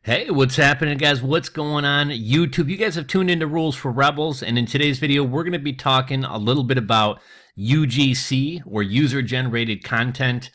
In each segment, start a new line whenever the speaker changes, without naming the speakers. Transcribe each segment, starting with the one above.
Hey, what's happening, guys? What's going on YouTube? You guys have tuned into Rules for Rebels, and in today's video, we're going to be talking a little bit about UGC, or user-generated content.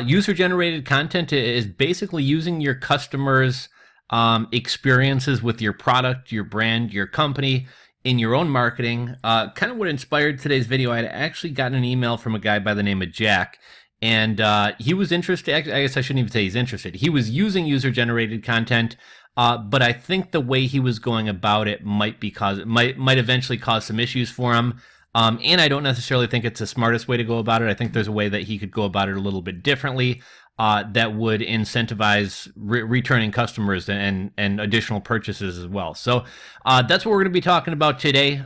User-generated content is basically using your customers' experiences with your product, your brand, your company, in your own marketing. Kind of what inspired today's video, I had actually gotten an email from a guy by the name of Jack, and he was interested. I guess I shouldn't even say he's interested. He was using user-generated content, but I think the way he was going about it might eventually cause some issues for him. And I don't necessarily think it's the smartest way to go about it. I think there's a way that he could go about it a little bit differently that would incentivize returning customers and additional purchases as well. So that's what we're going to be talking about today.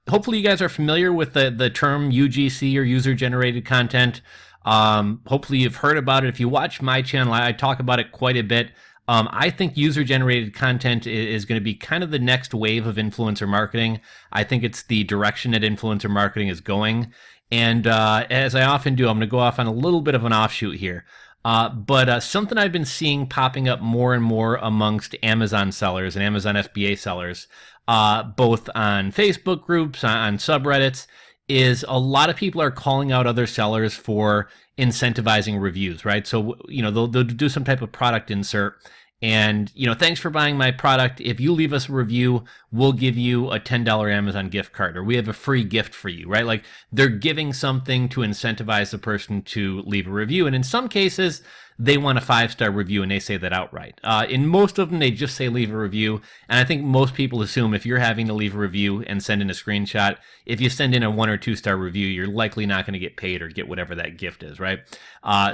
Hopefully you guys are familiar with the term UGC, or user-generated content. Hopefully you've heard about it. If you watch my channel, I talk about it quite a bit. I think user-generated content is going to be kind of the next wave of influencer marketing. I think it's the direction that influencer marketing is going. And as I often do, I'm going to go off on a little bit of an offshoot here. But something I've been seeing popping up more and more amongst Amazon sellers and Amazon FBA sellers, both on Facebook groups, on subreddits, is a lot of people are calling out other sellers for incentivizing reviews, right? So, they'll do some type of product insert and, thanks for buying my product. If you leave us a review, we'll give you a $10 Amazon gift card, or we have a free gift for you, right? Like, they're giving something to incentivize the person to leave a review. And in some cases, they want a 5-star review and they say that outright. In most of them, they just say leave a review. And I think most people assume if you're having to leave a review and send in a screenshot, if you send in a 1 or 2-star review, you're likely not going to get paid or get whatever that gift is, right?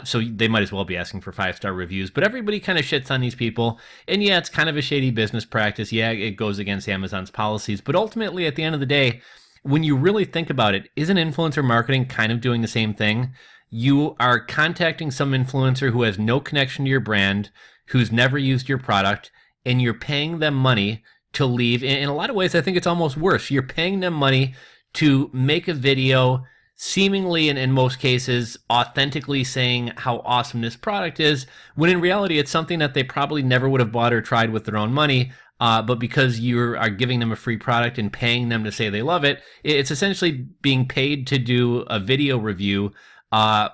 So they might as well be asking for 5-star reviews. But everybody kind of shits on these people. And yeah, it's kind of a shady business practice. Yeah, it goes against Amazon's policies. But ultimately, at the end of the day, when you really think about it, isn't influencer marketing kind of doing the same thing? You are contacting some influencer who has no connection to your brand, who's never used your product, and you're paying them money to leave. In a lot of ways, I think it's almost worse. You're paying them money to make a video, seemingly, and in most cases, authentically saying how awesome this product is, when in reality, it's something that they probably never would have bought or tried with their own money. But because you are giving them a free product and paying them to say they love it, it's essentially being paid to do a video review,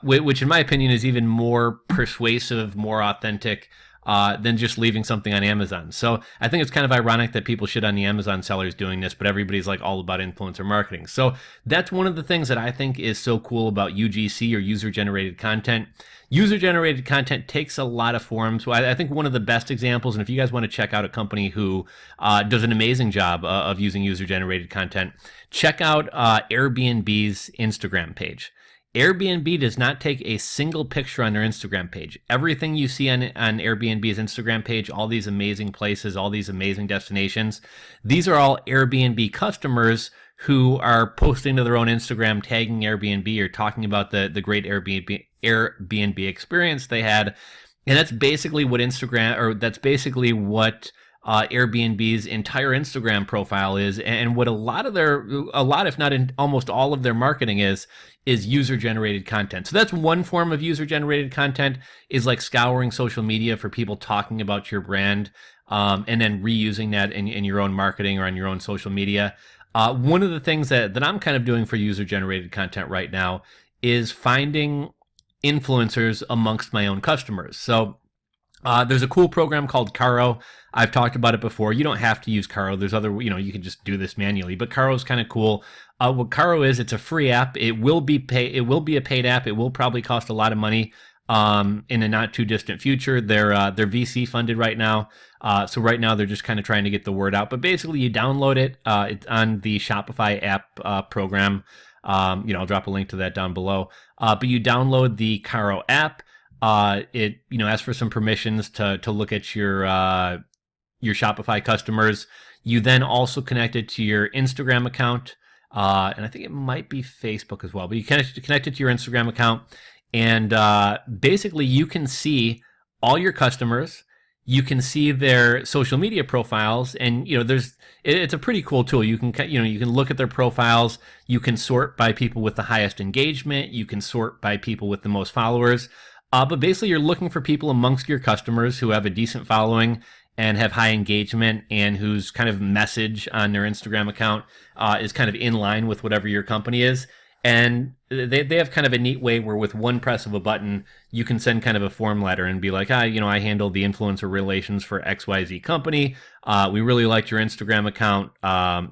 which in my opinion is even more persuasive, more authentic than just leaving something on Amazon. So I think it's kind of ironic that people shit on the Amazon sellers doing this, but everybody's like all about influencer marketing. So that's one of the things that I think is so cool about UGC, or user-generated content. User-generated content takes a lot of forms. So I think one of the best examples, and if you guys want to check out a company who does an amazing job of using user-generated content, check out Airbnb's Instagram page. Airbnb does not take a single picture on their Instagram page. Everything you see on Airbnb's Instagram page, all these amazing places, all these amazing destinations, these are all Airbnb customers who are posting to their own Instagram, tagging Airbnb or talking about the great Airbnb experience they had. And that's basically what Airbnb's entire Instagram profile is, and what a lot, if not in almost all of their marketing is user-generated content. So that's one form of user-generated content, is like scouring social media for people talking about your brand, and then reusing that in your own marketing or on your own social media. One of the things that I'm kind of doing for user-generated content right now is finding influencers amongst my own customers. So there's a cool program called Carro. I've talked about it before. You don't have to use Carro. There's other, you can just do this manually, but Carro is kind of cool. What Carro is, it's a free app. It will be a paid app. It will probably cost a lot of money in a not too distant future. They're VC funded right now. So right now they're just kind of trying to get the word out. But basically you download it. It's on the Shopify app program. I'll drop a link to that down below. But you download the Carro app. It asks for some permissions to look at your Shopify customers. You then also connect it to your Instagram account, and I think it might be Facebook as well. But you connect it to your Instagram account, and basically you can see all your customers. You can see their social media profiles, and it's a pretty cool tool. You can look at their profiles. You can sort by people with the highest engagement. You can sort by people with the most followers. But basically, you're looking for people amongst your customers who have a decent following and have high engagement and whose kind of message on their Instagram account is kind of in line with whatever your company is. And they have kind of a neat way where with one press of a button, you can send kind of a form letter and be like, I handle the influencer relations for XYZ company. We really liked your Instagram account.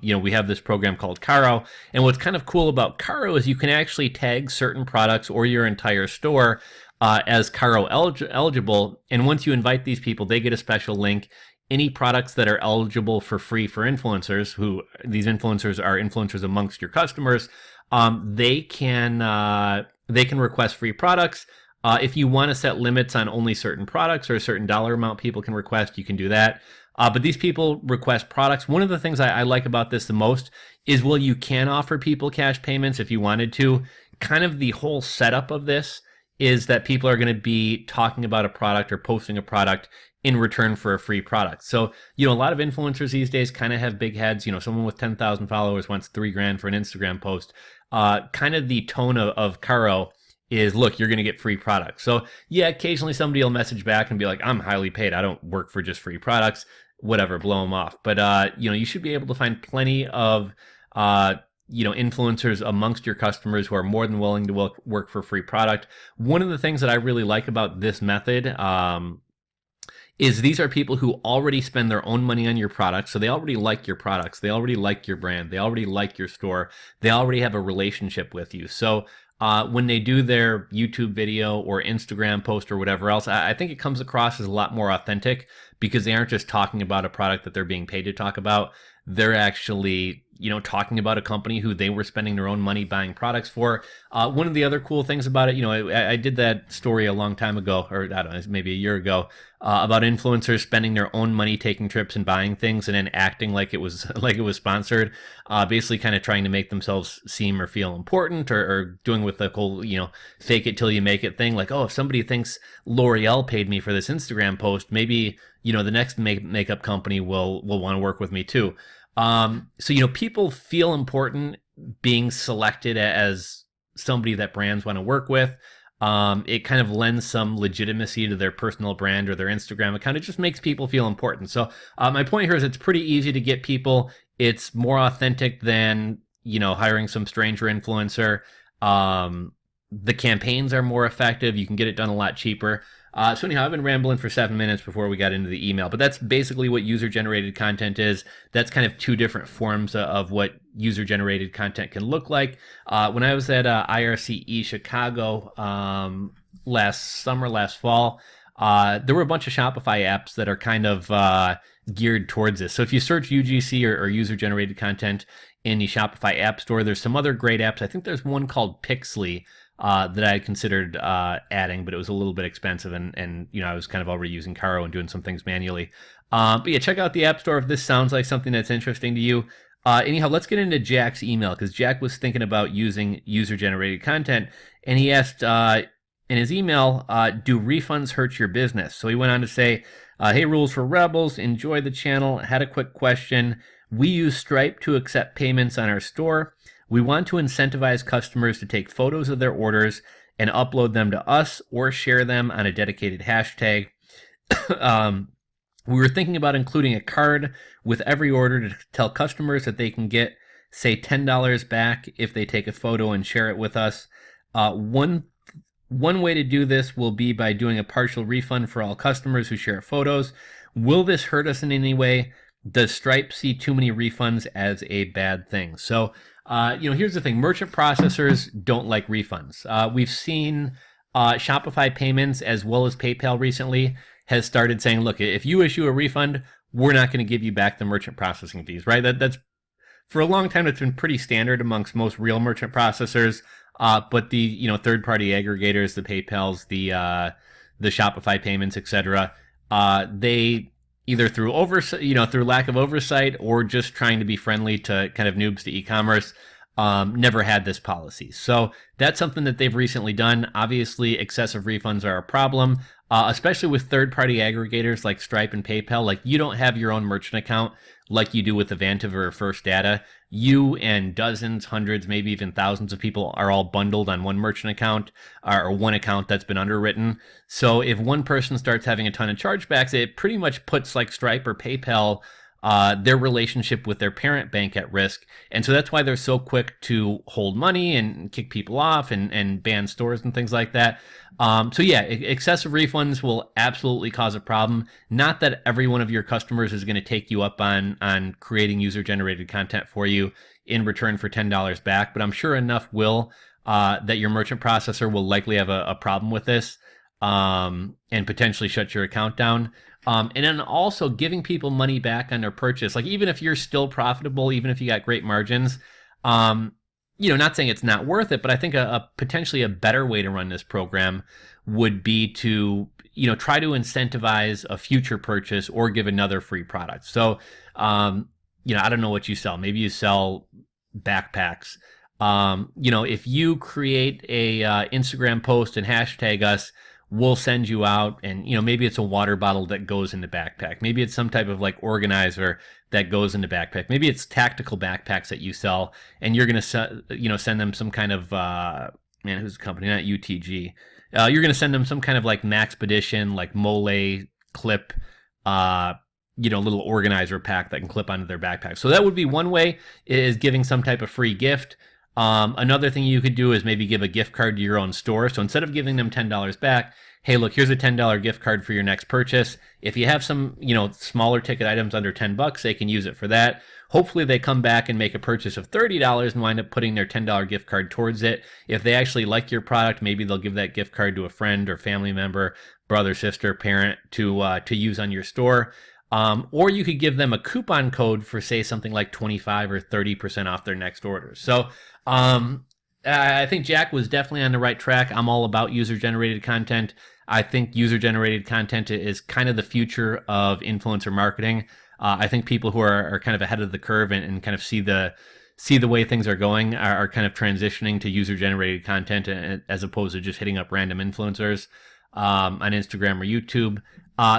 We have this program called Carro. And what's kind of cool about Carro is you can actually tag certain products or your entire store as Carro eligible. And once you invite these people, they get a special link. Any products that are eligible for free for influencers, who these influencers are influencers amongst your customers, they can request free products. If you want to set limits on only certain products or a certain dollar amount people can request, you can do that. But these people request products. One of the things I like about this the most is, you can offer people cash payments if you wanted to. Kind of the whole setup of this is that people are going to be talking about a product or posting a product in return for a free product. So, a lot of influencers these days kind of have big heads. Someone with 10,000 followers wants $3,000 for an Instagram post. Kind of the tone of Carro is, look, you're going to get free products. So yeah, occasionally somebody will message back and be like, I'm highly paid. I don't work for just free products, whatever, blow them off. But, you should be able to find plenty of, influencers amongst your customers who are more than willing to work for free product. One of the things that I really like about this method, is these are people who already spend their own money on your products. So they already like your products. They already like your brand. They already like your store. They already have a relationship with you. So when they do their YouTube video or Instagram post or whatever else, I think it comes across as a lot more authentic because they aren't just talking about a product that they're being paid to talk about. They're actually, talking about a company who they were spending their own money buying products for. One of the other cool things about it, I did that story a long time ago, or I don't know, maybe a year ago, about influencers spending their own money taking trips and buying things and then acting like it was sponsored, basically kind of trying to make themselves seem or feel important, or doing with the whole, fake it till you make it thing. Like, oh, if somebody thinks L'Oreal paid me for this Instagram post, maybe, the next makeup company will want to work with me too. So, people feel important being selected as somebody that brands want to work with. It kind of lends some legitimacy to their personal brand or their Instagram account. It just makes people feel important. So my point here is it's pretty easy to get people. It's more authentic than, hiring some stranger influencer. The campaigns are more effective. You can get it done a lot cheaper. So anyhow, I've been rambling for 7 minutes before we got into the email, but that's basically what user-generated content is. That's kind of two different forms of what user-generated content can look like. When I was at IRCE Chicago last fall, there were a bunch of Shopify apps that are kind of geared towards this. So if you search UGC or user-generated content in the Shopify App Store, there's some other great apps. I think there's one called Pixly that I considered adding, but it was a little bit expensive, and I was kind of already using Carro and doing some things manually. But yeah, check out the App Store if this sounds like something that's interesting to you. Anyhow, let's get into Jack's email, because Jack was thinking about using user-generated content, and he asked in his email, do refunds hurt your business? So he went on to say, hey, Rules for Rebels, enjoy the channel, had a quick question. We use Stripe to accept payments on our store. We want to incentivize customers to take photos of their orders and upload them to us or share them on a dedicated hashtag. We were thinking about including a card with every order to tell customers that they can get, say, $10 back if they take a photo and share it with us. One way to do this will be by doing a partial refund for all customers who share photos. Will this hurt us in any way? Does Stripe see too many refunds as a bad thing? So, here's the thing. Merchant processors don't like refunds. We've seen Shopify Payments as well as PayPal recently has started saying, look, if you issue a refund, we're not going to give you back the merchant processing fees, right? That's for a long time, it's been pretty standard amongst most real merchant processors. But the, third-party aggregators, the PayPals, the Shopify Payments, etc., they either through lack of oversight or just trying to be friendly to kind of noobs to e-commerce, never had this policy. So that's something that they've recently done. Obviously, excessive refunds are a problem, especially with third-party aggregators like Stripe and PayPal. Like, you don't have your own merchant account like you do with Avantiv or First Data. You and dozens, hundreds, maybe even thousands of people are all bundled on one merchant account or one account that's been underwritten. So if one person starts having a ton of chargebacks, it pretty much puts like Stripe or PayPal their relationship with their parent bank at risk. And so that's why they're so quick to hold money and kick people off and ban stores and things like that. So yeah, excessive refunds will absolutely cause a problem. Not that every one of your customers is going to take you up on creating user-generated content for you in return for $10 back, but I'm sure enough will that your merchant processor will likely have a problem with this and potentially shut your account down. And then also giving people money back on their purchase. Like, even if you're still profitable, even if you got great margins, not saying it's not worth it, but I think a potentially a better way to run this program would be to, try to incentivize a future purchase or give another free product. So, I don't know what you sell. Maybe you sell backpacks. If you create a Instagram post and hashtag us, we'll send you out, and maybe it's a water bottle that goes in the backpack. Maybe it's some type of like organizer that goes in the backpack. Maybe it's tactical backpacks that you sell, and you're gonna send them some kind of who's the company? Not UTG. You're gonna send them some kind of like Maxpedition, like Mole clip, little organizer pack that can clip onto their backpack. So that would be one way, is giving some type of free gift. Another thing you could do is maybe give a gift card to your own store. So instead of giving them $10 back, hey, look, here's a $10 gift card for your next purchase. If you have some, smaller ticket items under $10, they can use it for that. Hopefully they come back and make a purchase of $30 and wind up putting their $10 gift card towards it. If they actually like your product, maybe they'll give that gift card to a friend or family member, brother, sister, parent to use on your store. Or you could give them a coupon code for, say, something like 25 or 30% off their next order. So I think Jack was definitely on the right track. I'm all about user-generated content. I think user-generated content is kind of the future of influencer marketing. I think people who are kind of ahead of the curve and kind of see the way things are going are kind of transitioning to user-generated content as opposed to just hitting up random influencers on Instagram or YouTube.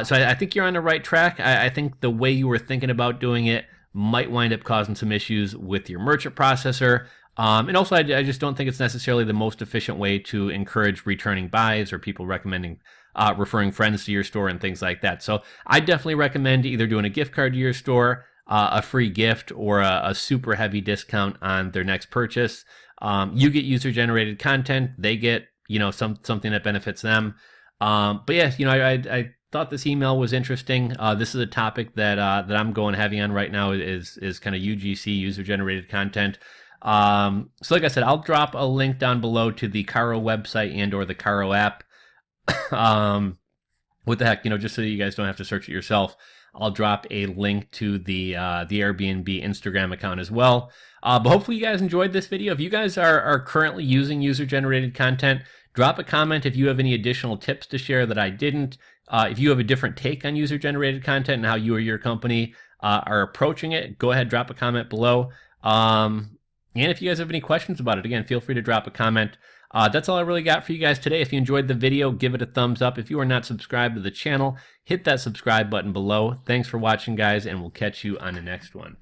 So I think you're on the right track. I think the way you were thinking about doing it might wind up causing some issues with your merchant processor. And also, I just don't think it's necessarily the most efficient way to encourage returning buys or people referring friends to your store and things like that. So I definitely recommend either doing a gift card to your store, a free gift, or a super heavy discount on their next purchase. You get user-generated content. They get, something that benefits them. But yeah, I thought this email was interesting. This is a topic that I'm going heavy on right now is kind of UGC, user-generated content. So like I said, I'll drop a link down below to the Carro website and or the Carro app. What the heck, just so you guys don't have to search it yourself, I'll drop a link to the Airbnb Instagram account as well. But hopefully you guys enjoyed this video. If you guys are currently using user-generated content, drop a comment if you have any additional tips to share that I didn't. If you have a different take on user-generated content and how you or your company are approaching it, go ahead, drop a comment below. And if you guys have any questions about it, again, feel free to drop a comment. That's all I really got for you guys today. If you enjoyed the video, give it a thumbs up. If you are not subscribed to the channel, hit that subscribe button below. Thanks for watching, guys, and we'll catch you on the next one.